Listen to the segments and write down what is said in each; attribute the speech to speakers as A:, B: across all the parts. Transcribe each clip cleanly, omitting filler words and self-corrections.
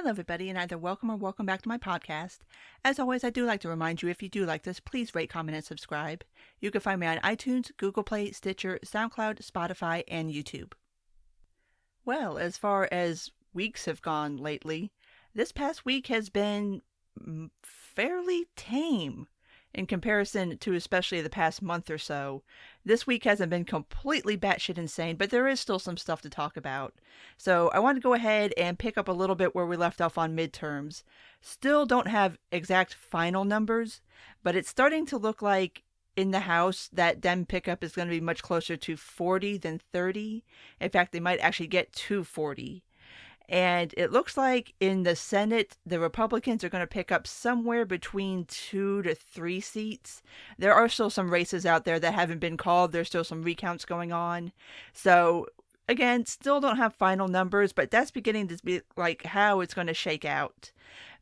A: Hello, everybody, and either welcome or welcome back to my podcast. As always, I do like to remind you, if you do like this, please rate, comment, and subscribe. You can find me on iTunes, Google Play, Stitcher, SoundCloud, Spotify, and YouTube. Well, as far as weeks have gone lately, this past week has been fairly tame in comparison to especially the past month or so. This week hasn't been completely batshit insane, but there is still some stuff to talk about. So I want to go ahead and pick up a little bit where we left off on midterms. Still don't have exact final numbers, but it's starting to look like in the House that Dem pickup is going to be much closer to 40 than 30. In fact, they might actually get to 40. And it looks like in the Senate, the Republicans are going to pick up somewhere between 2 to 3 seats. There are still some races out there that haven't been called. There's still some recounts going on. So, again, still don't have final numbers, but that's beginning to be like how it's going to shake out.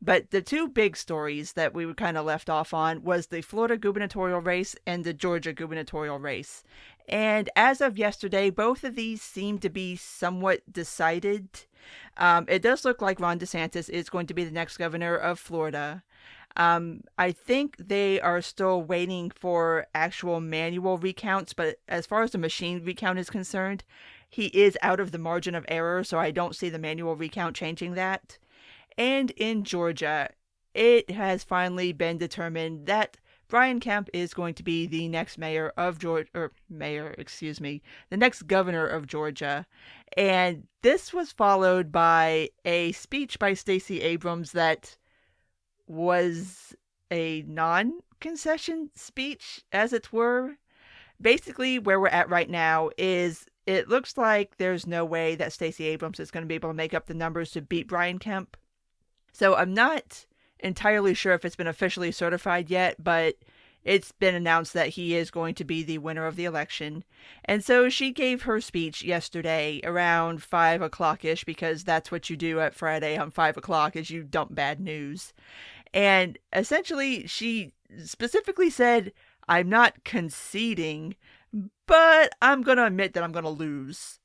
A: But the two big stories that we were kind of left off on was the Florida gubernatorial race and the Georgia gubernatorial race. And as of yesterday, both of these seem to be somewhat decided. It does look like Ron DeSantis is going to be the next governor of Florida. I think they are still waiting for actual manual recounts, but as far as the machine recount is concerned, he is out of the margin of error, so I don't see the manual recount changing that. And in Georgia, it has finally been determined that Brian Kemp is going to be the next the next governor of Georgia. And this was followed by a speech by Stacey Abrams that was a non-concession speech, as it were. Basically, where we're at right now is it looks like there's no way that Stacey Abrams is going to be able to make up the numbers to beat Brian Kemp. So I'm not entirely sure if it's been officially certified yet, but it's been announced that he is going to be the winner of the election. And so she gave her speech yesterday around 5 o'clock-ish, because that's what you do at Friday on 5 o'clock, is you dump bad news. And essentially, she specifically said, "I'm not conceding, but I'm going to admit that I'm going to lose."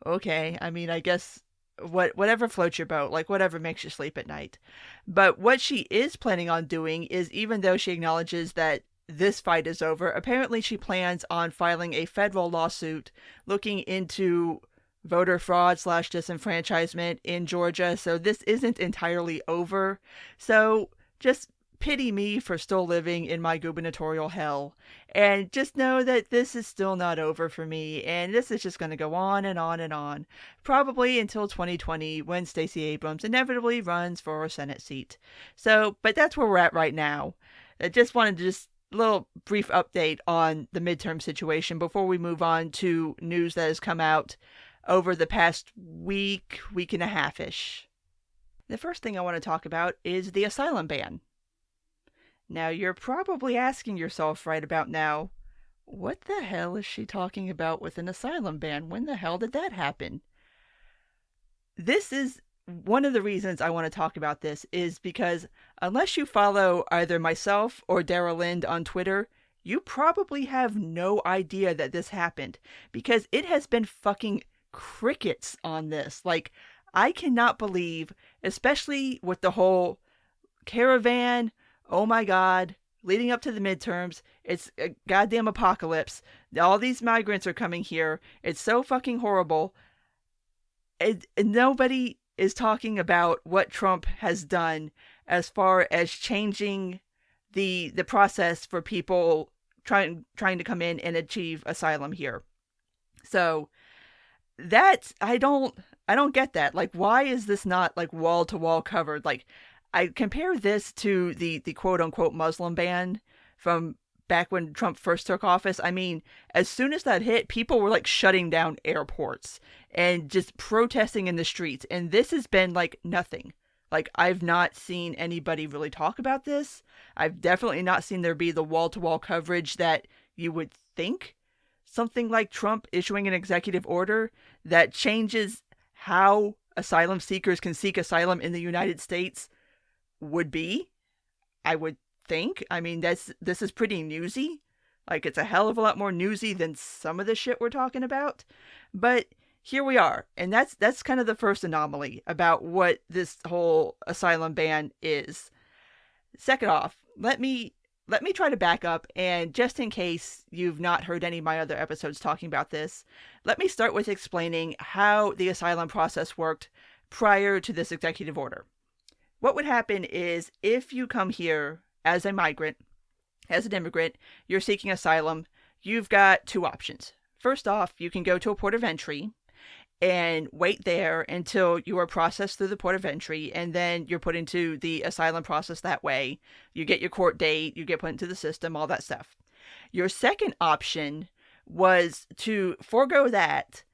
A: Okay, I mean, I guess whatever floats your boat, like whatever makes you sleep at night. But what she is planning on doing is, even though she acknowledges that this fight is over, apparently she plans on filing a federal lawsuit looking into voter fraud / disenfranchisement in Georgia. So this isn't entirely over. So just pity me for still living in my gubernatorial hell. And just know that this is still not over for me. And this is just going to go on and on and on. Probably until 2020, when Stacey Abrams inevitably runs for a Senate seat. So, but that's where we're at right now. I just wanted to a little brief update on the midterm situation before we move on to news that has come out over the past week and a half-ish. The first thing I want to talk about is the asylum ban. Now, you're probably asking yourself right about now, what the hell is she talking about with an asylum ban? When the hell did that happen? This is one of the reasons I want to talk about this, is because unless you follow either myself or Dara Lind on Twitter, you probably have no idea that this happened, because it has been fucking crickets on this. Like, I cannot believe, especially with the whole caravan, oh my god, leading up to the midterms, it's a goddamn apocalypse. All these migrants are coming here. It's so fucking horrible. And nobody is talking about what Trump has done as far as changing the process for people trying to come in and achieve asylum here. So that's, I don't get that. Like, why is this not like wall to wall covered? Like, I compare this to the quote-unquote Muslim ban from back when Trump first took office. I mean, as soon as that hit, people were like shutting down airports and just protesting in the streets. And this has been like nothing. Like, I've not seen anybody really talk about this. I've definitely not seen there be the wall-to-wall coverage that you would think something like Trump issuing an executive order that changes how asylum seekers can seek asylum in the United States would be, I would think. I mean, this is pretty newsy. Like, it's a hell of a lot more newsy than some of the shit we're talking about. But here we are. And that's kind of the first anomaly about what this whole asylum ban is. Second off, let me try to back up, and just in case you've not heard any of my other episodes talking about this, let me start with explaining how the asylum process worked prior to this executive order. What would happen is if you come here as a migrant, as an immigrant, you're seeking asylum, you've got two options. First off, you can go to a port of entry and wait there until you are processed through the port of entry, and then you're put into the asylum process that way. You get your court date, you get put into the system, all that stuff. Your second option was to forego that,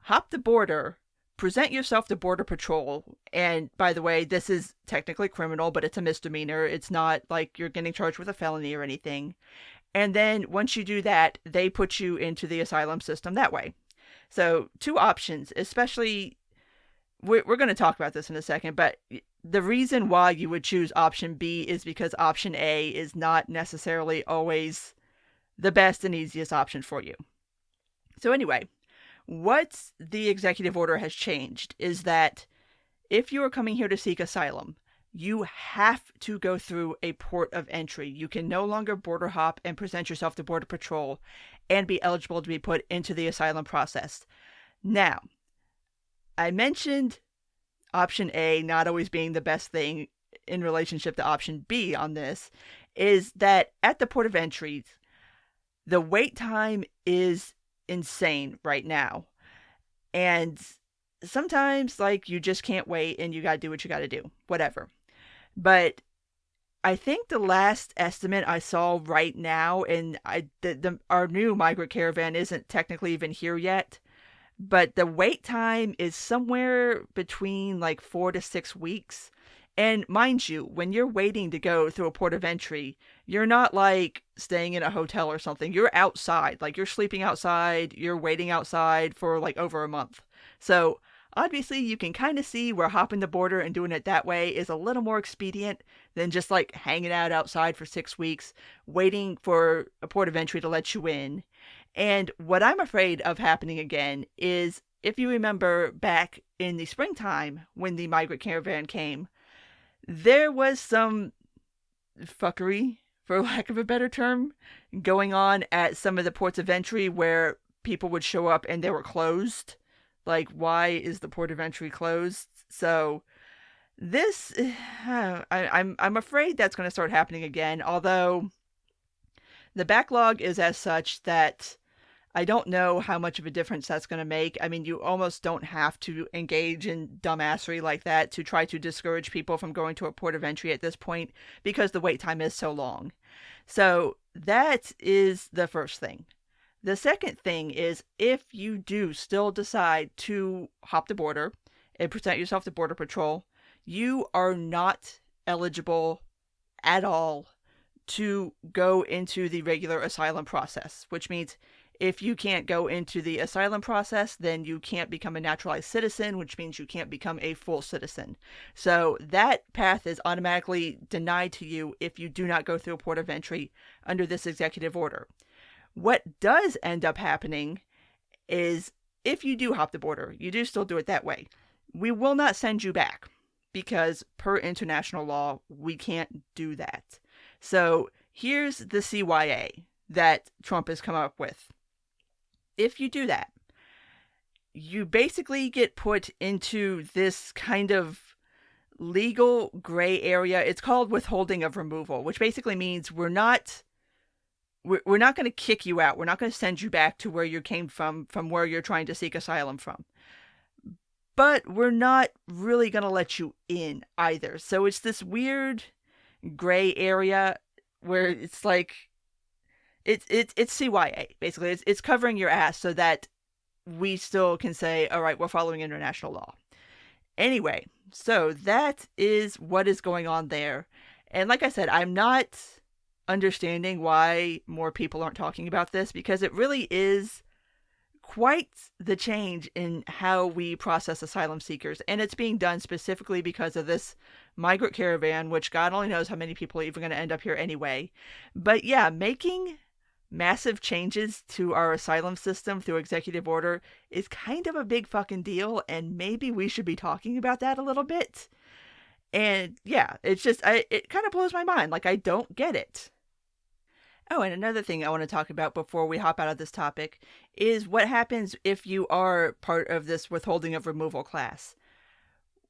A: hop the border, present yourself to Border Patrol, and by the way, this is technically criminal, but it's a misdemeanor. It's not like you're getting charged with a felony or anything. And then once you do that, they put you into the asylum system that way. So two options, especially, we're going to talk about this in a second, but the reason why you would choose option B is because option A is not necessarily always the best and easiest option for you. So anyway, what the executive order has changed is that if you are coming here to seek asylum, you have to go through a port of entry. You can no longer border hop and present yourself to Border Patrol and be eligible to be put into the asylum process. Now, I mentioned option A not always being the best thing in relationship to option B on this, is that at the port of entry, the wait time is insane right now. And sometimes, like, you just can't wait and you got to do what you got to do, whatever. But I think the last estimate I saw right now, and our new migrant caravan isn't technically even here yet, but the wait time is somewhere between like 4 to 6 weeks. And mind you, when you're waiting to go through a port of entry, you're not like staying in a hotel or something. You're outside, like you're sleeping outside, you're waiting outside for like over a month. So obviously, you can kind of see where hopping the border and doing it that way is a little more expedient than just like hanging out outside for 6 weeks, waiting for a port of entry to let you in. And what I'm afraid of happening again is, if you remember back in the springtime when the migrant caravan came, there was some fuckery, for lack of a better term, going on at some of the ports of entry where people would show up and they were closed. Like, why is the port of entry closed? So this, I'm afraid that's going to start happening again. Although the backlog is as such that I don't know how much of a difference that's going to make. I mean, you almost don't have to engage in dumbassery like that to try to discourage people from going to a port of entry at this point, because the wait time is so long. So that is the first thing. The second thing is, if you do still decide to hop the border and present yourself to Border Patrol, you are not eligible at all to go into the regular asylum process, which means if you can't go into the asylum process, then you can't become a naturalized citizen, which means you can't become a full citizen. So that path is automatically denied to you if you do not go through a port of entry under this executive order. What does end up happening is, if you do hop the border, you do still do it that way, we will not send you back, because per international law, we can't do that. So here's the CYA that Trump has come up with. If you do that, you basically get put into this kind of legal gray area. It's called withholding of removal, which basically means we're not going to kick you out. We're not going to send you back to where you came from where you're trying to seek asylum from. But we're not really going to let you in either. So it's this weird gray area where it's like, it's CYA, basically. It's covering your ass so that we still can say, all right, we're following international law. Anyway, so that is what is going on there. And like I said, I'm not understanding why more people aren't talking about this, because it really is quite the change in how we process asylum seekers. And it's being done specifically because of this migrant caravan, which God only knows how many people are even going to end up here anyway. But yeah, making massive changes to our asylum system through executive order is kind of a big fucking deal, and maybe we should be talking about that a little bit. And yeah, it's just, it kind of blows my mind. Like, I don't get it. Oh, and another thing I want to talk about before we hop out of this topic is what happens if you are part of this withholding of removal class.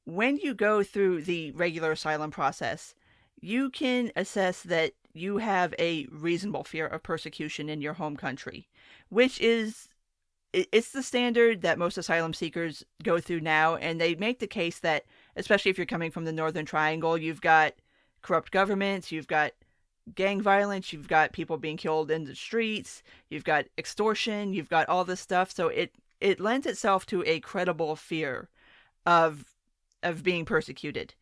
A: When you go through the regular asylum process, you can assess that you have a reasonable fear of persecution in your home country, which is, it's the standard that most asylum seekers go through now. And they make the case that, especially if you're coming from the Northern Triangle, you've got corrupt governments, you've got gang violence, you've got people being killed in the streets, you've got extortion, you've got all this stuff. So it lends itself to a credible fear of being persecuted.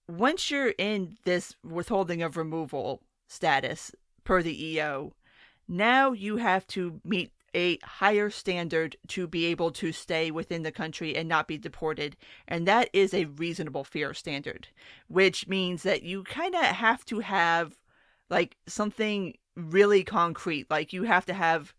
A: Once you're in this withholding of removal status per the EO, now you have to meet a higher standard to be able to stay within the country and not be deported. And that is a reasonable fear standard, which means that you kind of have to have like something really concrete. Like you have to have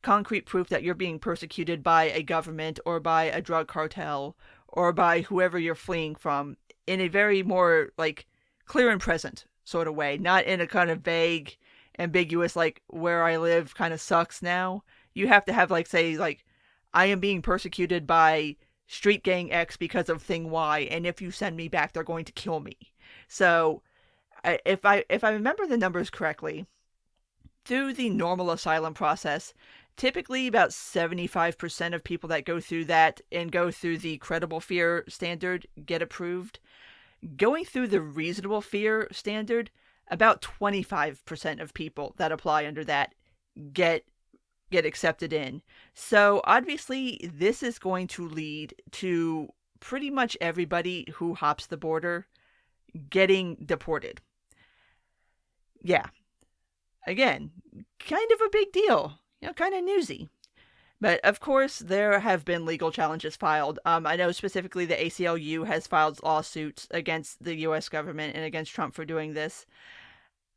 A: concrete proof that you're being persecuted by a government or by a drug cartel or by whoever you're fleeing from in a very more like clear and present sort of way, not in a kind of vague, ambiguous, like where I live kind of sucks now. You have to have like, say, like, I am being persecuted by street gang X because of thing Y, and if you send me back, they're going to kill me. So if I remember the numbers correctly, through the normal asylum process, typically about 75% of people that go through that and go through the credible fear standard get approved. Going through the reasonable fear standard, about 25% of people that apply under that get accepted in. So obviously this is going to lead to pretty much everybody who hops the border getting deported. Yeah. Again, kind of a big deal. Kind of newsy. But of course, there have been legal challenges filed. I know specifically the ACLU has filed lawsuits against the U.S. government and against Trump for doing this.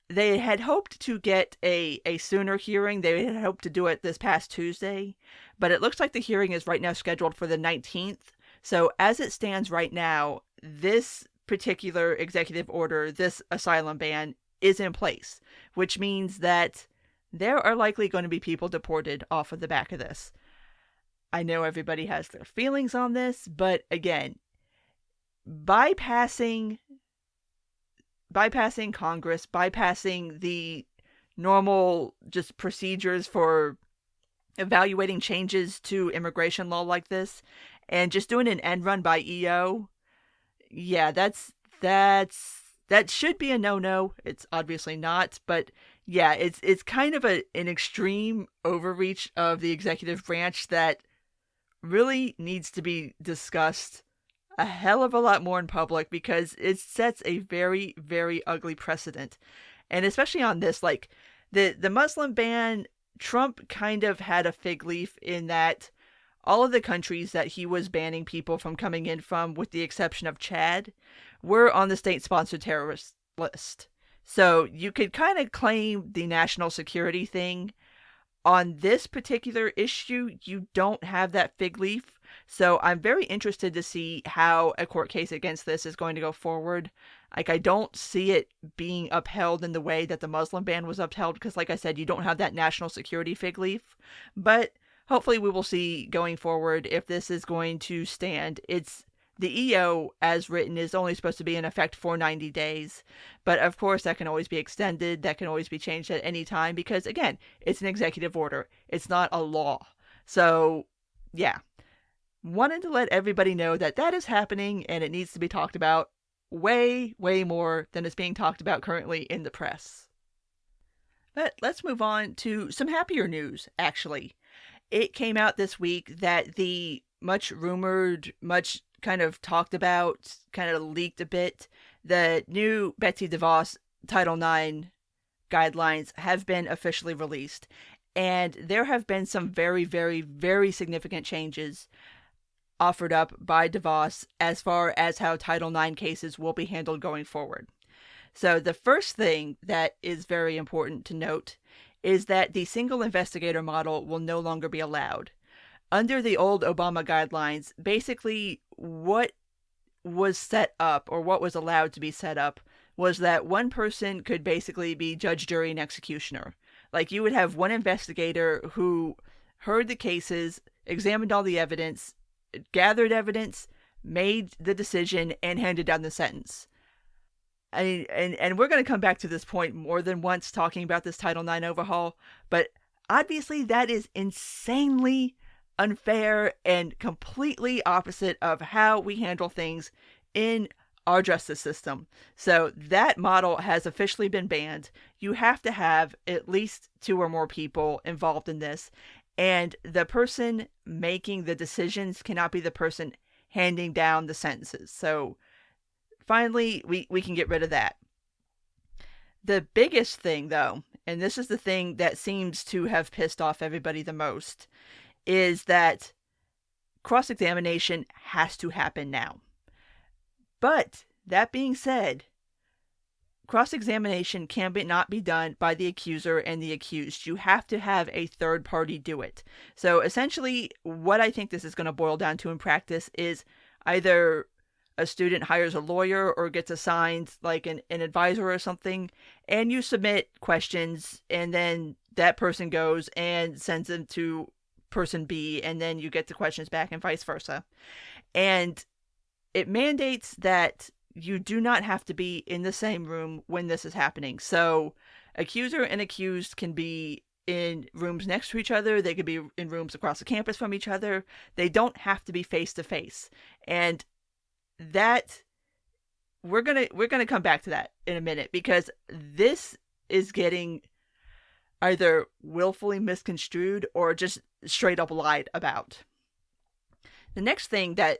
A: They had hoped to get a sooner hearing. They had hoped to do it this past Tuesday. But it looks like the hearing is right now scheduled for the 19th. So as it stands right now, this particular executive order, this asylum ban, is in place. Which means that there are likely going to be people deported off of the back of this. I know everybody has their feelings on this, but again, bypassing Congress, bypassing the normal just procedures for evaluating changes to immigration law like this, and just doing an end run by EO, yeah, that should be a no-no. It's obviously not, but yeah, it's kind of an extreme overreach of the executive branch that really needs to be discussed a hell of a lot more in public, because it sets a very, very ugly precedent. And especially on this, like the Muslim ban, Trump kind of had a fig leaf in that all of the countries that he was banning people from coming in from, with the exception of Chad, were on the state-sponsored terrorist list. So you could kind of claim the national security thing. On this particular issue, you don't have that fig leaf. So I'm very interested to see how a court case against this is going to go forward. Like, I don't see it being upheld in the way that the Muslim ban was upheld, because like I said, you don't have that national security fig leaf. But hopefully we will see going forward if this is going to stand. The EO, as written, is only supposed to be in effect for 90 days. But of course, that can always be extended. That can always be changed at any time because, again, it's an executive order. It's not a law. So, yeah. Wanted to let everybody know that that is happening and it needs to be talked about way, way more than it's being talked about currently in the press. But let's move on to some happier news, actually. It came out this week that the much rumored, much kind of talked about, kind of leaked a bit, the new Betsy DeVos Title IX guidelines have been officially released. And there have been some very, very, very significant changes offered up by DeVos as far as how Title IX cases will be handled going forward. So the first thing that is very important to note is that the single investigator model will no longer be allowed. Under the old Obama guidelines, basically what was set up, or what was allowed to be set up, was that one person could basically be judge, jury, and executioner. Like, you would have one investigator who heard the cases, examined all the evidence, gathered evidence, made the decision, and handed down the sentence. And we're going to come back to this point more than once talking about this Title IX overhaul, but obviously that is insanely unfair and completely opposite of how we handle things in our justice system. So that model has officially been banned. You have to have at least 2 or more people involved in this, and the person making the decisions cannot be the person handing down the sentences. So finally, we can get rid of that. The biggest thing, though, and this is the thing that seems to have pissed off everybody the most, is that cross-examination has to happen now. But that being said, cross-examination not be done by the accuser and the accused. You have to have a third party do it. So essentially, what I think this is going to boil down to in practice is either a student hires a lawyer or gets assigned like an advisor or something, and you submit questions, and then that person goes and sends them to person B, and then you get the questions back, and vice versa. And it mandates that you do not have to be in the same room when this is happening. So accuser and accused can be in rooms next to each other. They could be in rooms across the campus from each other. They don't have to be face to face. And that we're gonna come back to that in a minute, because this is getting either willfully misconstrued or just straight up lied about. The next thing that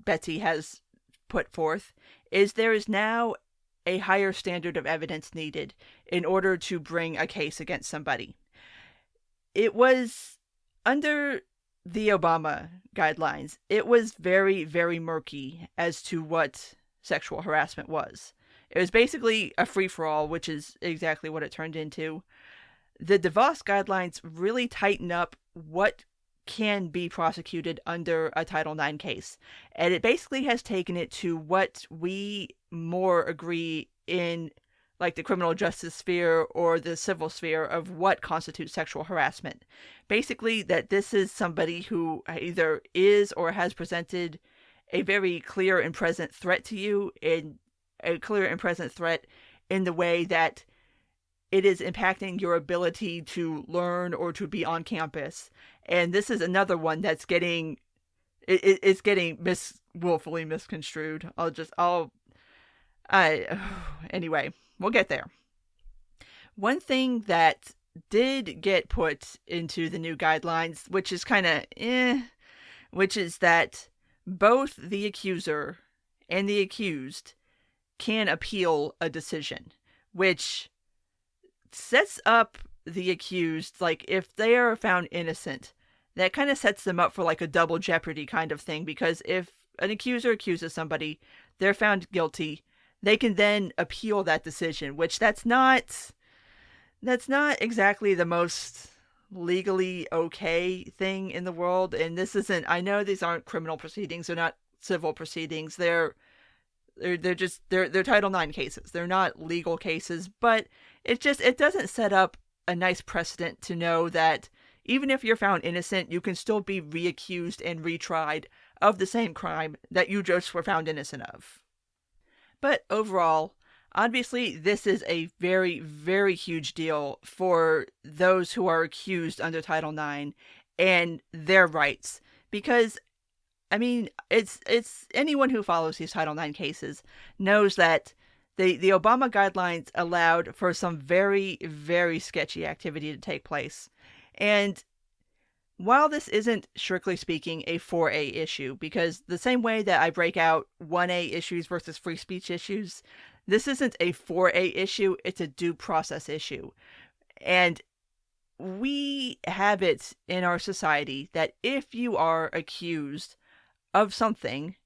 A: Betsy has put forth is there is now a higher standard of evidence needed in order to bring a case against somebody. It was under the Obama guidelines, it was very, very murky as to what sexual harassment was. It was basically a free-for-all, which is exactly what it turned into. The DeVos guidelines really tighten up what can be prosecuted under a Title IX case. And it basically has taken it to what we more agree in, like, the criminal justice sphere or the civil sphere of what constitutes sexual harassment. Basically, that this is somebody who either is or has presented a very clear and present threat to you, in a clear and present threat in the way that it is impacting your ability to learn or to be on campus. And this is another one that's getting, it's getting willfully misconstrued. Anyway, we'll get there. One thing that did get put into the new guidelines, which is kind of which is that both the accuser and the accused can appeal a decision, which sets up the accused, like, if they are found innocent, that kind of sets them up for like a double jeopardy kind of thing, because if an accuser accuses somebody, they're found guilty, they can then appeal that decision, which that's not exactly the most legally okay thing in the world. And this isn't, I know these aren't criminal proceedings, they're not civil proceedings, they're Title IX cases. They're not legal cases, but it doesn't set up a nice precedent to know that even if you're found innocent, you can still be reaccused and retried of the same crime that you just were found innocent of. But overall, obviously, this is a very, very huge deal for those who are accused under Title IX and their rights, because I mean, it's anyone who follows these Title IX cases knows that the Obama guidelines allowed for some very, very sketchy activity to take place. And while this isn't, strictly speaking, a 4A issue, because the same way that I break out 1A issues versus free speech issues, this isn't a 4A issue, it's a due process issue. And we have it in our society that if you are accused of something,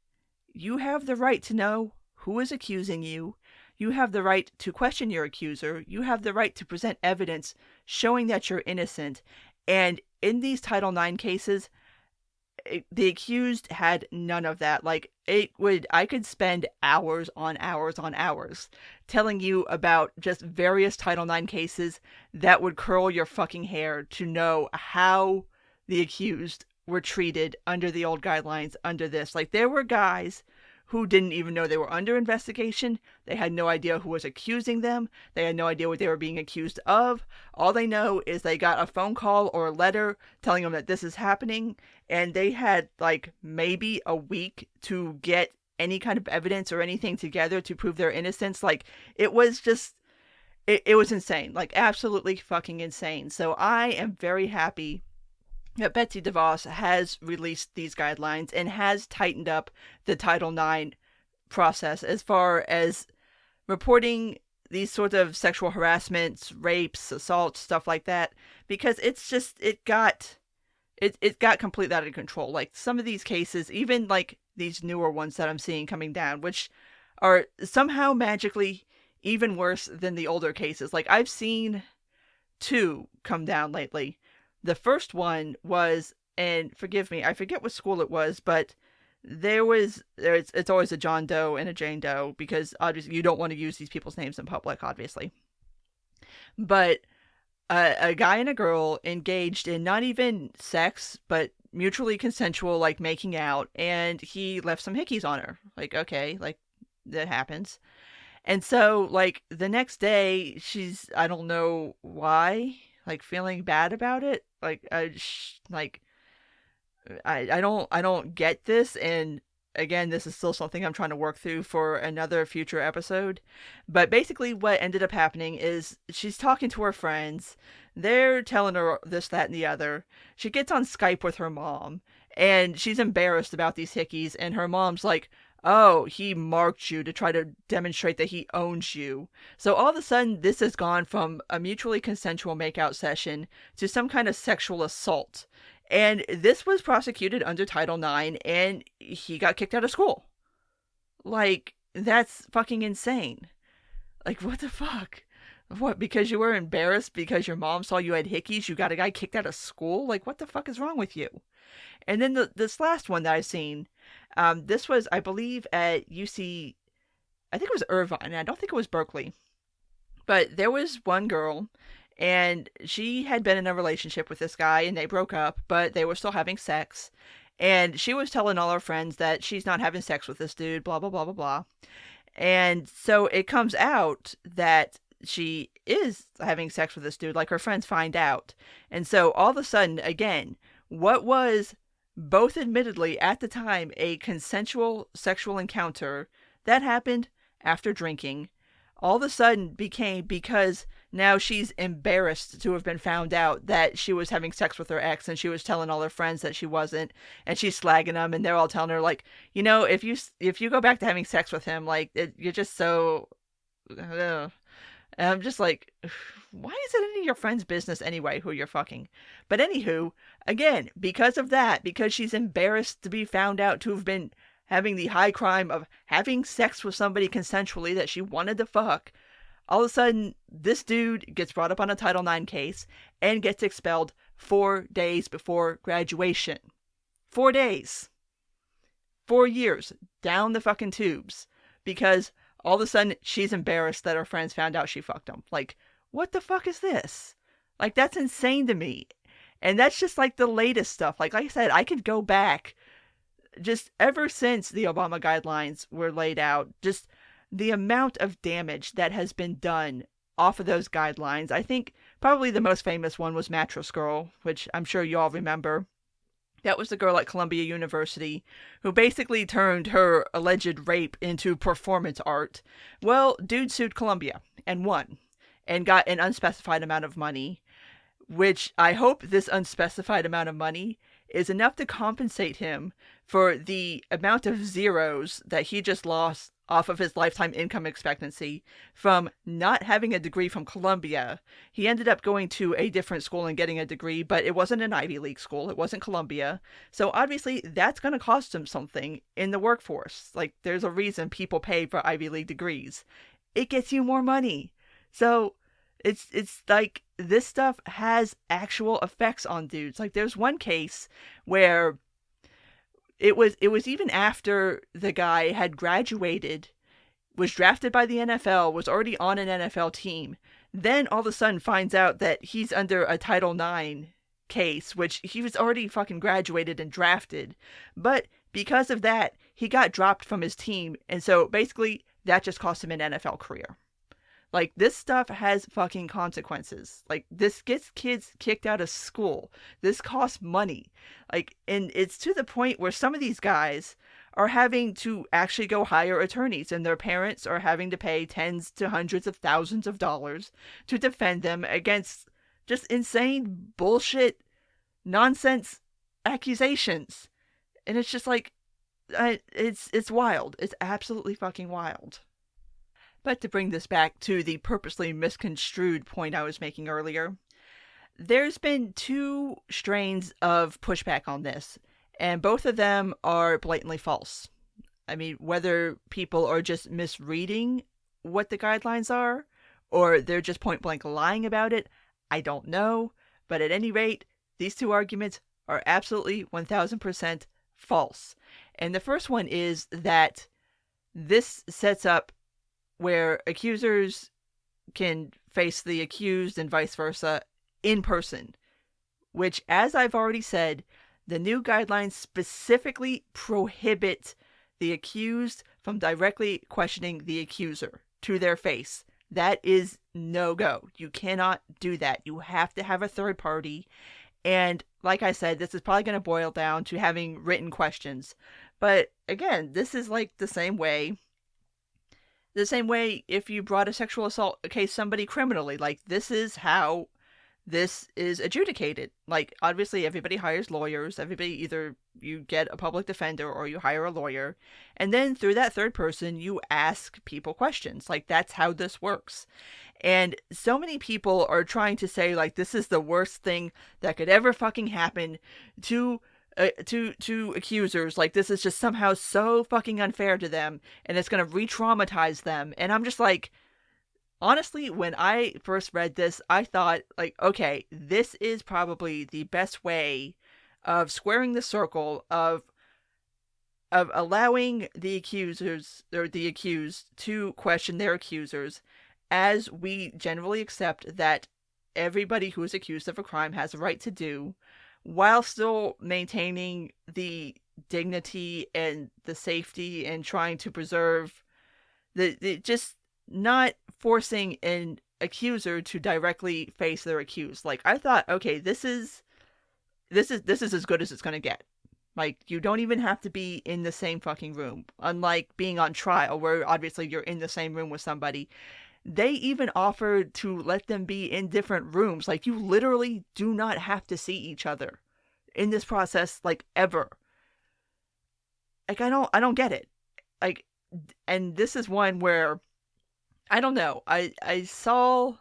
A: you have the right to know who is accusing you. You have the right to question your accuser. You have the right to present evidence showing that you're innocent. And in these Title IX cases, the accused had none of that. Like, I could spend hours on hours on hours telling you about just various Title IX cases that would curl your fucking hair to know how the accused were treated under the old guidelines under this. Like, there were guys who didn't even know they were under investigation. They had no idea who was accusing them. They had no idea what they were being accused of. All they know is they got a phone call or a letter telling them that this is happening, and they had like maybe a week to get any kind of evidence or anything together to prove their innocence. Like, it was just, it was insane. Like, absolutely fucking insane. So I am very happy that Betsy DeVos has released these guidelines and has tightened up the Title IX process as far as reporting these sorts of sexual harassments, rapes, assaults, stuff like that, because it's just, it got completely out of control. Like, some of these cases, even like these newer ones that I'm seeing coming down, which are somehow magically even worse than the older cases. Like, I've seen 2 come down lately. The first one was, and forgive me, I forget what school it was, but it's always a John Doe and a Jane Doe, because obviously you don't want to use these people's names in public, obviously. But a guy and a girl engaged in not even sex, but mutually consensual, like making out, and he left some hickeys on her. Like, okay, like, that happens. And so, like, the next day, she's, I don't know why, like, feeling bad about it. Like, I don't get this. And again, this is still something I'm trying to work through for another future episode. But basically what ended up happening is she's talking to her friends. They're telling her this, that, and the other. She gets on Skype with her mom, and she's embarrassed about these hickeys. And her mom's like, oh, he marked you to try to demonstrate that he owns you. So all of a sudden, this has gone from a mutually consensual makeout session to some kind of sexual assault. And this was prosecuted under Title IX, and he got kicked out of school. Like, that's fucking insane. Like, what the fuck? What, because you were embarrassed because your mom saw you had hickeys, you got a guy kicked out of school? Like, what the fuck is wrong with you? And then this last one that I've seen, this was, I believe, at UC, I think it was Irvine. I don't think it was Berkeley. But there was one girl, and she had been in a relationship with this guy, and they broke up, but they were still having sex. And she was telling all her friends that she's not having sex with this dude, blah, blah, blah, blah, blah. And so it comes out that she is having sex with this dude, like her friends find out. And so all of a sudden, again, what was both admittedly at the time a consensual sexual encounter that happened after drinking, all of a sudden became, because now she's embarrassed to have been found out that she was having sex with her ex, and she was telling all her friends that she wasn't, and she's slagging them, and they're all telling her, like, you know, if you go back to having sex with him, like, you're just so and I'm just like, why is it any of your friends' business anyway who you're fucking? But anywho, again, because of that, because she's embarrassed to be found out to have been having the high crime of having sex with somebody consensually that she wanted to fuck, all of a sudden, this dude gets brought up on a Title IX case and gets expelled 4 days before graduation. 4 days. 4 years down the fucking tubes. Because all of a sudden, she's embarrassed that her friends found out she fucked him. Like, what the fuck is this? Like, that's insane to me. And that's just like the latest stuff. Like I said, I could go back just ever since the Obama guidelines were laid out. Just the amount of damage that has been done off of those guidelines. I think probably the most famous one was Mattress Girl, which I'm sure you all remember. That was the girl at Columbia University who basically turned her alleged rape into performance art. Well, dude sued Columbia and won and got an unspecified amount of money, which I hope this unspecified amount of money is enough to compensate him for the amount of zeros that he just lost off of his lifetime income expectancy from not having a degree from Columbia. He ended up going to a different school and getting a degree, but it wasn't an Ivy League school. It wasn't Columbia. So obviously that's going to cost him something in the workforce. Like, there's a reason people pay for Ivy League degrees. it gets you more money. So it's like this stuff has actual effects on dudes. Like there's one case where it was even after the guy had graduated, was drafted by the NFL, was already on an NFL team, then all of a sudden finds out that he's under a Title IX case, which he was already fucking graduated and drafted. But because of that, he got dropped from his team. And so basically that just cost him an NFL career. Like, this stuff has fucking consequences. Like, this gets kids kicked out of school. This costs money. Like, and it's to the point where some of these guys are having to actually go hire attorneys, and their parents are having to pay tens to hundreds of thousands of dollars to defend them against just insane bullshit, nonsense accusations. And it's just like, it's wild. It's absolutely fucking wild. But to bring this back to the purposely misconstrued point I was making earlier, there's been two strains of pushback on this, and both of them are blatantly false. I mean, whether people are just misreading what the guidelines are, or they're just point blank lying about it, I don't know. But at any rate, these two arguments are absolutely 1000% false. And the first one is that this sets up where accusers can face the accused and vice versa in person, which, as I've already said, the new guidelines specifically prohibit the accused from directly questioning the accuser to their face. That is no-go. You cannot do that. You have to have a third party. And like I said, this is probably going to boil down to having written questions. But again, this is like the same way if you brought a sexual assault case somebody criminally. Like, this is how this is adjudicated. Like, obviously everybody hires lawyers. Everybody, either you get a public defender or you hire a lawyer. And then through that third person, you ask people questions. Like, that's how this works. And so many people are trying to say, like, this is the worst thing that could ever fucking happen to accusers. Like, this is just somehow so fucking unfair to them, and it's going to re-traumatize them. And I'm just like, honestly, when I first read this, I thought, like, okay, this is probably the best way of squaring the circle of allowing the accusers, or the accused, to question their accusers, as we generally accept that everybody who is accused of a crime has a right to do, while still maintaining the dignity and the safety and trying to preserve the just not forcing an accuser to directly face their accused. Like, I thought, okay, this is as good as it's going to get. Like, you don't even have to be in the same fucking room. Unlike being on trial, where obviously you're in the same room with somebody. They even offered to let them be in different rooms. Like, you literally do not have to see each other in this process, like, ever. Like, I don't get it. Like, and this is one where, I don't know, I saw,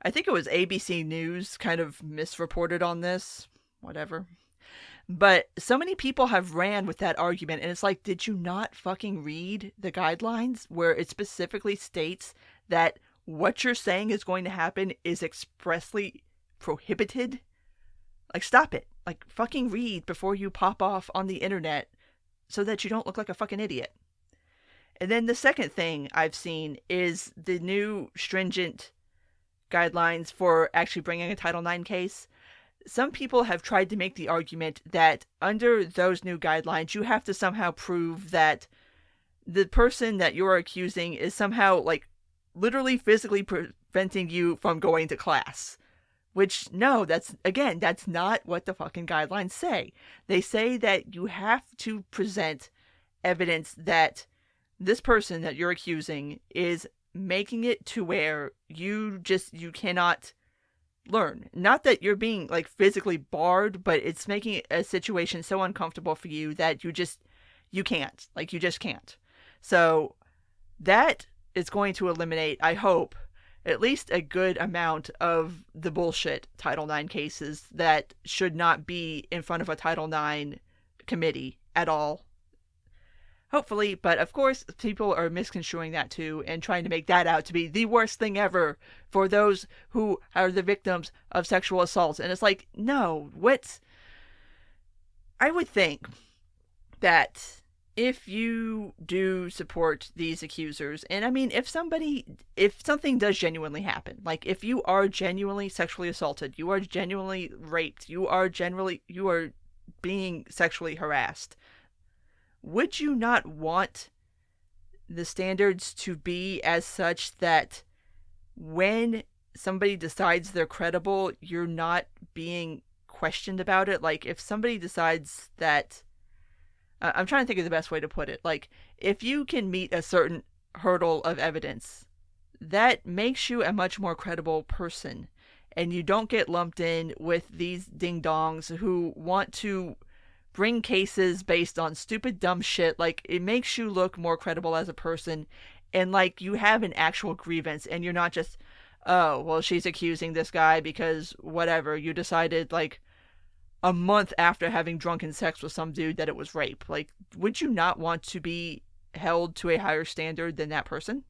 A: I think it was ABC News kind of misreported on this, whatever. But so many people have ran with that argument, and it's like, did you not fucking read the guidelines where it specifically states that what you're saying is going to happen is expressly prohibited? Like, stop it. Like, fucking read before you pop off on the internet so that you don't look like a fucking idiot. And then the second thing I've seen is the new stringent guidelines for actually bringing a Title IX case. Some people have tried to make the argument that under those new guidelines, you have to somehow prove that the person that you're accusing is somehow, like, literally physically preventing you from going to class. Which, no, that's not what the fucking guidelines say. They say that you have to present evidence that this person that you're accusing is making it to where you cannot learn. Not that you're being, like, physically barred, but it's making a situation so uncomfortable for you that you can't. Like, you just can't. So that is going to eliminate, I hope, at least a good amount of the bullshit Title IX cases that should not be in front of a Title IX committee at all. Hopefully, but of course, people are misconstruing that too and trying to make that out to be the worst thing ever for those who are the victims of sexual assault. And it's like, no, I would think that if you do support these accusers, and I mean, if something does genuinely happen, like if you are genuinely sexually assaulted, you are genuinely raped, you are being sexually harassed, would you not want the standards to be as such that when somebody decides they're credible, you're not being questioned about it? Like, if somebody decides that, I'm trying to think of the best way to put it. Like, if you can meet a certain hurdle of evidence, that makes you a much more credible person. And you don't get lumped in with these ding-dongs who want to bring cases based on stupid, dumb shit. Like, it makes you look more credible as a person. And, like, you have an actual grievance. And you're not just, oh, well, she's accusing this guy because whatever. You decided, like, a month after having drunken sex with some dude that it was rape. Like, would you not want to be held to a higher standard than that person?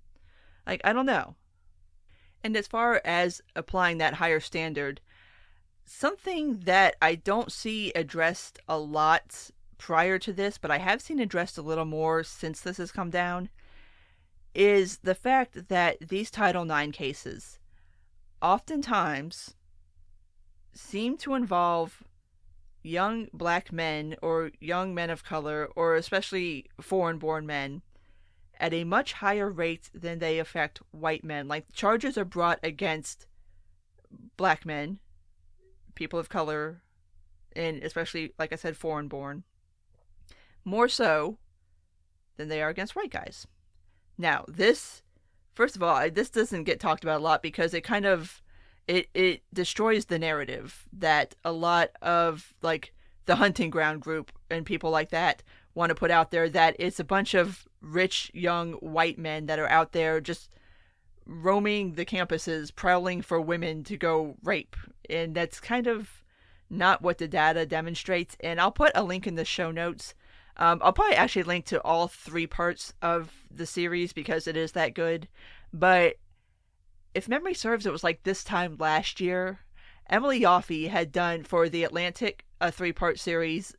A: Like, I don't know. And as far as applying that higher standard, something that I don't see addressed a lot prior to this, but I have seen addressed a little more since this has come down, is the fact that these Title IX cases oftentimes seem to involve young black men or young men of color, or especially foreign-born men, at a much higher rate than they affect white men. Like, charges are brought against black men, people of color, and especially, like I said, foreign-born, more so than they are against white guys. Now, this, first of all, this doesn't get talked about a lot because it kind of, it destroys the narrative that a lot of, like, the hunting ground group and people like that want to put out there, that it's a bunch of rich, young white men that are out there just roaming the campuses, prowling for women to go rape. And that's kind of not what the data demonstrates. And I'll put a link in the show notes. I'll probably actually link to all 3 parts of the series because it is that good. But if memory serves, it was like this time last year, Emily Yoffe had done for The Atlantic a 3-part series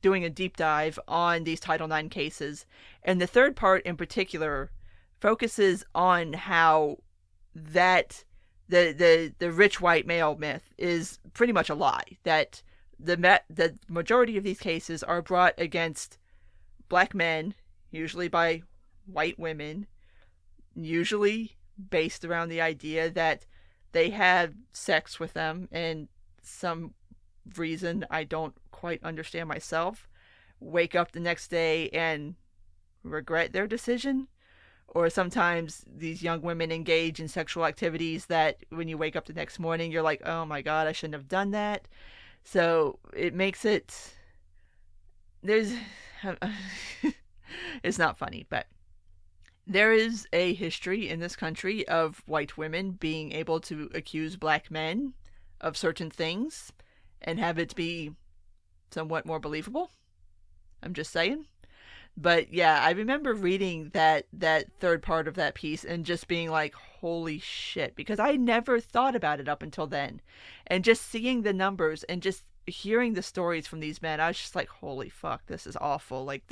A: doing a deep dive on these Title IX cases. And the 3rd part in particular focuses on how that the rich white male myth is pretty much a lie. That the majority of these cases are brought against black men, usually by white women, usually based around the idea that they had sex with them, and some reason I don't quite understand myself, wake up the next day and regret their decision. Or sometimes these young women engage in sexual activities that when you wake up the next morning, you're like, oh my God, I shouldn't have done that. So it makes it, it's not funny, but there is a history in this country of white women being able to accuse black men of certain things and have it be somewhat more believable. I'm just saying. But yeah, I remember reading that 3rd part of that piece and just being like, holy shit, because I never thought about it up until then. And just seeing the numbers and just hearing the stories from these men, I was just like, holy fuck, this is awful. Like,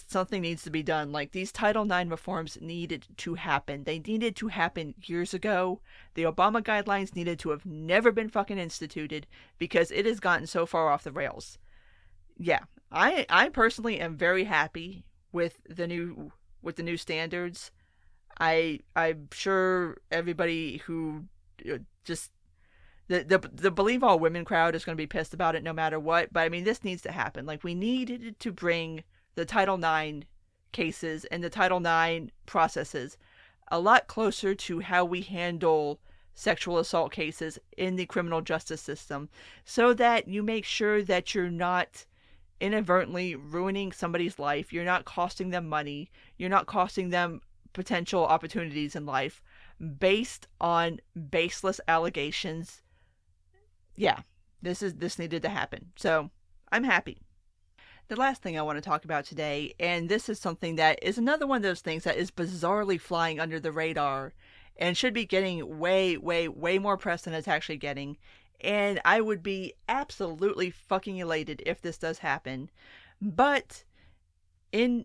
A: something needs to be done. Like, these Title IX reforms needed to happen. They needed to happen years ago. The Obama guidelines needed to have never been fucking instituted because it has gotten so far off the rails. Yeah, I personally am very happy with the new standards. I'm sure everybody who just the believe all women crowd is going to be pissed about it no matter what. But I mean, this needs to happen. Like, we needed to bring the Title IX cases and the Title IX processes a lot closer to how we handle sexual assault cases in the criminal justice system, so that you make sure that you're not inadvertently ruining somebody's life, you're not costing them money, you're not costing them potential opportunities in life based on baseless allegations. Yeah, this needed to happen. So I'm happy. The last thing I want to talk about today, and this is something that is another one of those things that is bizarrely flying under the radar and should be getting way, way, way more press than it's actually getting. And I would be absolutely fucking elated if this does happen. But in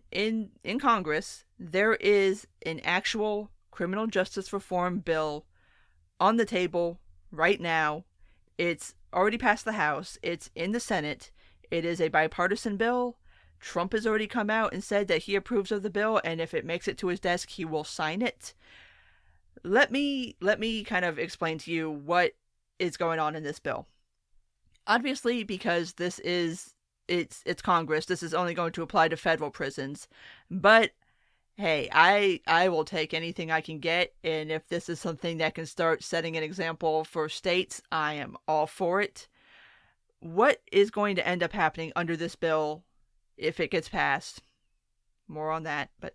A: Congress, there is an actual criminal justice reform bill on the table right now. It's already passed the House. It's in the Senate. It is a bipartisan bill. Trump has already come out and said that he approves of the bill, and if it makes it to his desk, he will sign it. Let me kind of explain to you what is going on in this bill. Obviously, because it's Congress, this is only going to apply to federal prisons. But hey, I will take anything I can get, and if this is something that can start setting an example for states, I am all for it. What is going to end up happening under this bill if it gets passed? More on that, but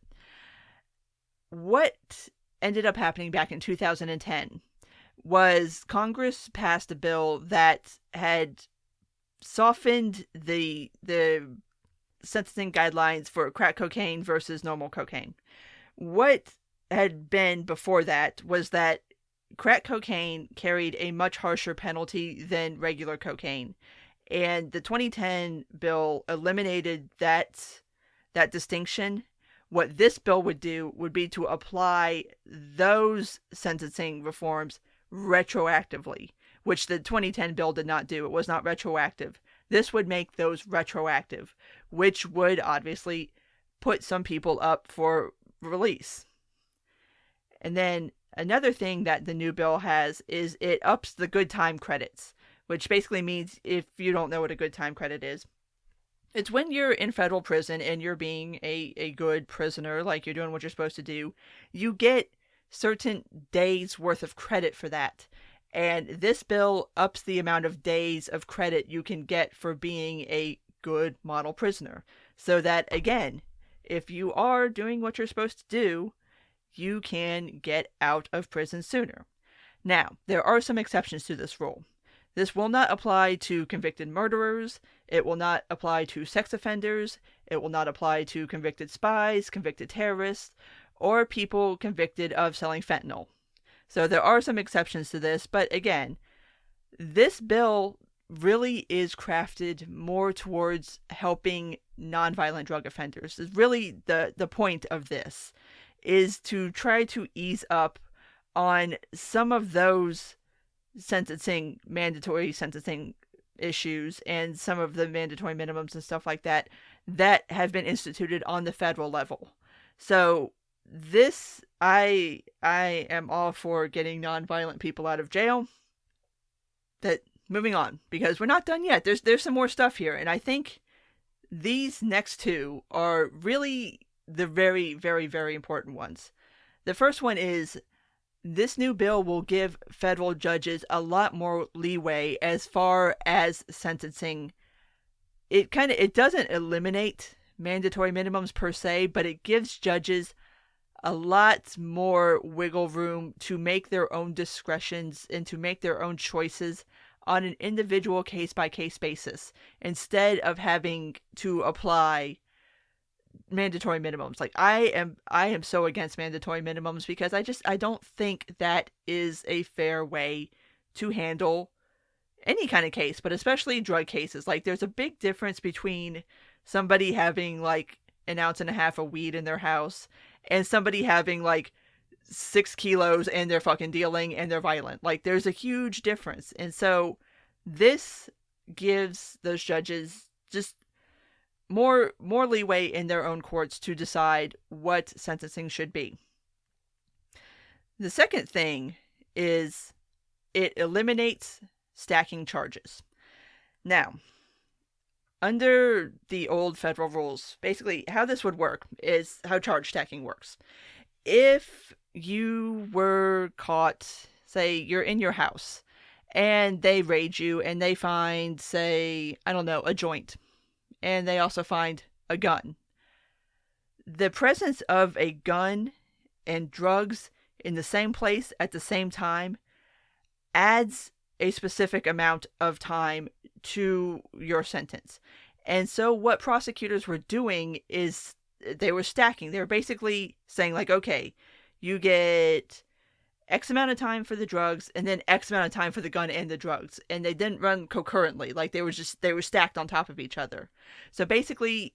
A: what ended up happening back in 2010 was Congress passed a bill that had softened the sentencing guidelines for crack cocaine versus normal cocaine. What had been before that was that crack cocaine carried a much harsher penalty than regular cocaine. And the 2010 bill eliminated that distinction. What this bill would do would be to apply those sentencing reforms retroactively, which the 2010 bill did not do. It was not retroactive. This would make those retroactive, which would obviously put some people up for release. And then another thing that the new bill has is it ups the good time credits, which basically means, if you don't know what a good time credit is, it's when you're in federal prison and you're being a good prisoner, like you're doing what you're supposed to do, you get certain days worth of credit for that. And this bill ups the amount of days of credit you can get for being a good model prisoner. So that, again, if you are doing what you're supposed to do, you can get out of prison sooner. Now, there are some exceptions to this rule. This will not apply to convicted murderers. It will not apply to sex offenders. It will not apply to convicted spies, convicted terrorists, or people convicted of selling fentanyl. So there are some exceptions to this, but again, this bill really is crafted more towards helping nonviolent drug offenders. Is really the point of this, is to try to ease up on some of those mandatory sentencing issues and some of the mandatory minimums and stuff like that have been instituted on the federal level. So this, I am all for getting nonviolent people out of jail. But moving on, because we're not done yet. There's some more stuff here, and I think these next two are really the very, very, very important ones. The first one is, this new bill will give federal judges a lot more leeway as far as sentencing. It doesn't eliminate mandatory minimums per se, but it gives judges a lot more wiggle room to make their own discretions and to make their own choices on an individual case-by-case basis, instead of having to apply mandatory minimums. Like, I am so against mandatory minimums, because I don't think that is a fair way to handle any kind of case, but especially drug cases. Like, there's a big difference between somebody having like an ounce and a half of weed in their house and somebody having like 6 kilos and they're fucking dealing and they're violent. Like, there's a huge difference. And so this gives those judges just more leeway in their own courts to decide what sentencing should be. The second thing is it eliminates stacking charges. Now, under the old federal rules, basically how this would work is how charge stacking works. If you were caught, say you're in your house and they raid you and they find, say, I don't know, a joint, and they also find a gun. The presence of a gun and drugs in the same place at the same time adds a specific amount of time to your sentence. And so what prosecutors were doing is they were stacking. They were basically saying, like, okay, you get X amount of time for the drugs and then X amount of time for the gun and the drugs. And they didn't run concurrently. Like, they were stacked on top of each other. So basically,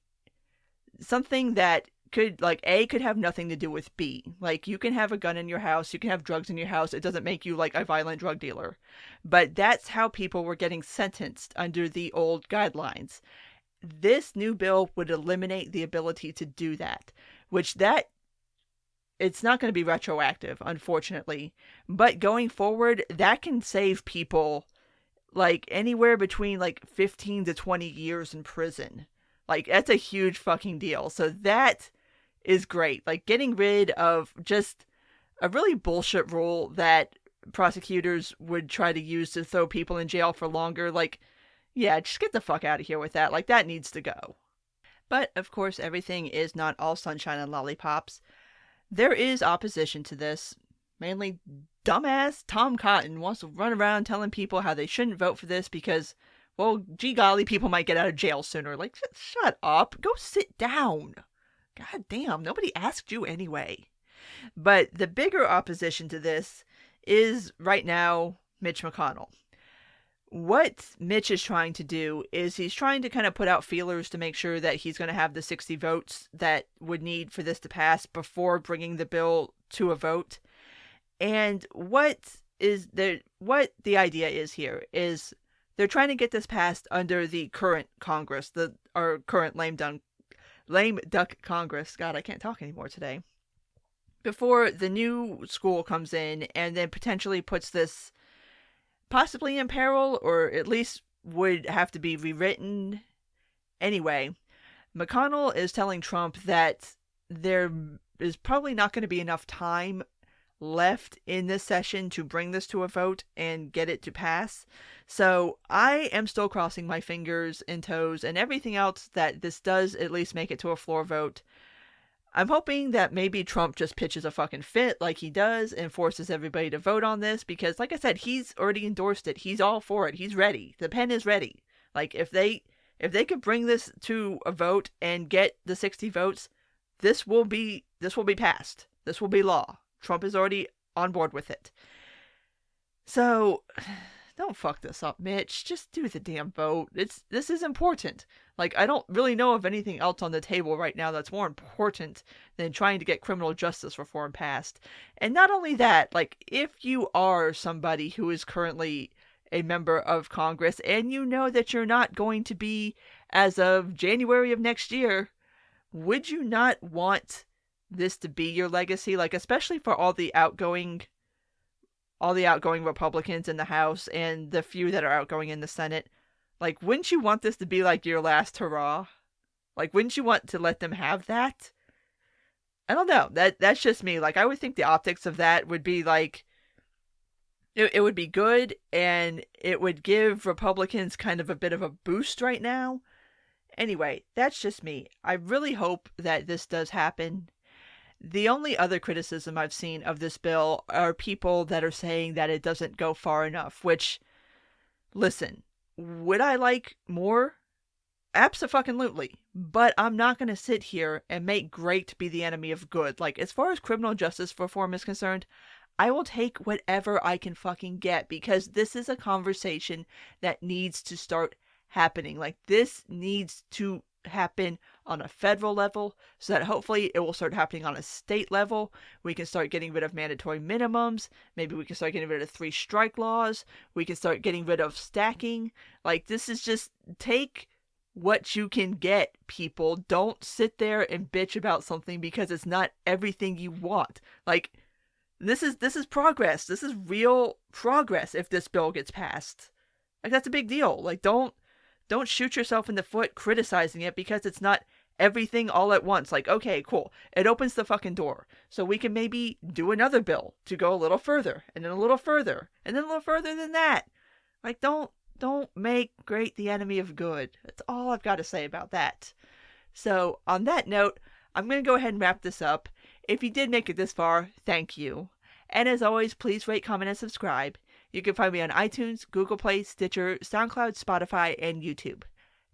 A: something that could, like, A, could have nothing to do with B. Like, you can have a gun in your house, you can have drugs in your house, it doesn't make you, like, a violent drug dealer. But that's how people were getting sentenced under the old guidelines. This new bill would eliminate the ability to do that, which it's not going to be retroactive, unfortunately. But going forward, that can save people, like, anywhere between, like, 15 to 20 years in prison. Like, that's a huge fucking deal. So that is great. Like, getting rid of just a really bullshit rule that prosecutors would try to use to throw people in jail for longer. Like, yeah, just get the fuck out of here with that. Like, that needs to go. But, of course, everything is not all sunshine and lollipops. There is opposition to this. Mainly dumbass Tom Cotton wants to run around telling people how they shouldn't vote for this because, well, gee golly, people might get out of jail sooner. Like, shut up. Go sit down. God damn, nobody asked you anyway. But the bigger opposition to this is, right now, Mitch McConnell. What Mitch is trying to do is he's trying to kind of put out feelers to make sure that he's going to have the 60 votes that would need for this to pass before bringing the bill to a vote. And what the idea is here is they're trying to get this passed under the current Congress, our current lame duck Congress. God, I can't talk anymore today. Before the new school comes in and then potentially puts this possibly in peril, or at least would have to be rewritten. Anyway, McConnell is telling Trump that there is probably not going to be enough time left in this session to bring this to a vote and get it to pass. So I am still crossing my fingers and toes and everything else that this does at least make it to a floor vote. I'm hoping that maybe Trump just pitches a fucking fit like he does and forces everybody to vote on this because, like I said, he's already endorsed it. He's all for it. He's ready. The pen is ready. Like, if they could bring this to a vote and get the 60 votes, this will be passed. This will be law. Trump is already on board with it. So, don't fuck this up, Mitch. Just do the damn vote. This is important. Like, I don't really know of anything else on the table right now that's more important than trying to get criminal justice reform passed. And not only that, like, if you are somebody who is currently a member of Congress and you know that you're not going to be as of January of next year, would you not want this to be your legacy? Like, especially for all the outgoing Republicans in the House and the few that are outgoing in the Senate. Like, wouldn't you want this to be, like, your last hurrah? Like, wouldn't you want to let them have that? I don't know. That's just me. Like, I would think the optics of that would be, like, it would be good, and it would give Republicans kind of a bit of a boost right now. Anyway, that's just me. I really hope that this does happen. The only other criticism I've seen of this bill are people that are saying that it doesn't go far enough, which, listen, would I like more? Abso-fucking-lutely. But I'm not going to sit here and make great be the enemy of good. Like, as far as criminal justice reform is concerned, I will take whatever I can fucking get because this is a conversation that needs to start happening. Like, this needs to happen on a federal level so that hopefully it will start happening on a state level. We can start getting rid of mandatory minimums. Maybe we can start getting rid of 3 strike laws. We can start getting rid of stacking. Like, this is just take what you can get, people. Don't sit there and bitch about something because it's not everything you want. Like, this is progress. This is real progress if this bill gets passed. Like, that's a big deal. Like, don't shoot yourself in the foot criticizing it because it's not everything all at once. Like, okay, cool. It opens the fucking door. So we can maybe do another bill to go a little further, and then a little further, and then a little further than that. Like, don't make great the enemy of good. That's all I've got to say about that. So, on that note, I'm going to go ahead and wrap this up. If you did make it this far, thank you. And as always, please rate, comment, and subscribe. You can find me on iTunes, Google Play, Stitcher, SoundCloud, Spotify, and YouTube.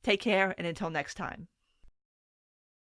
A: Take care, and until next time.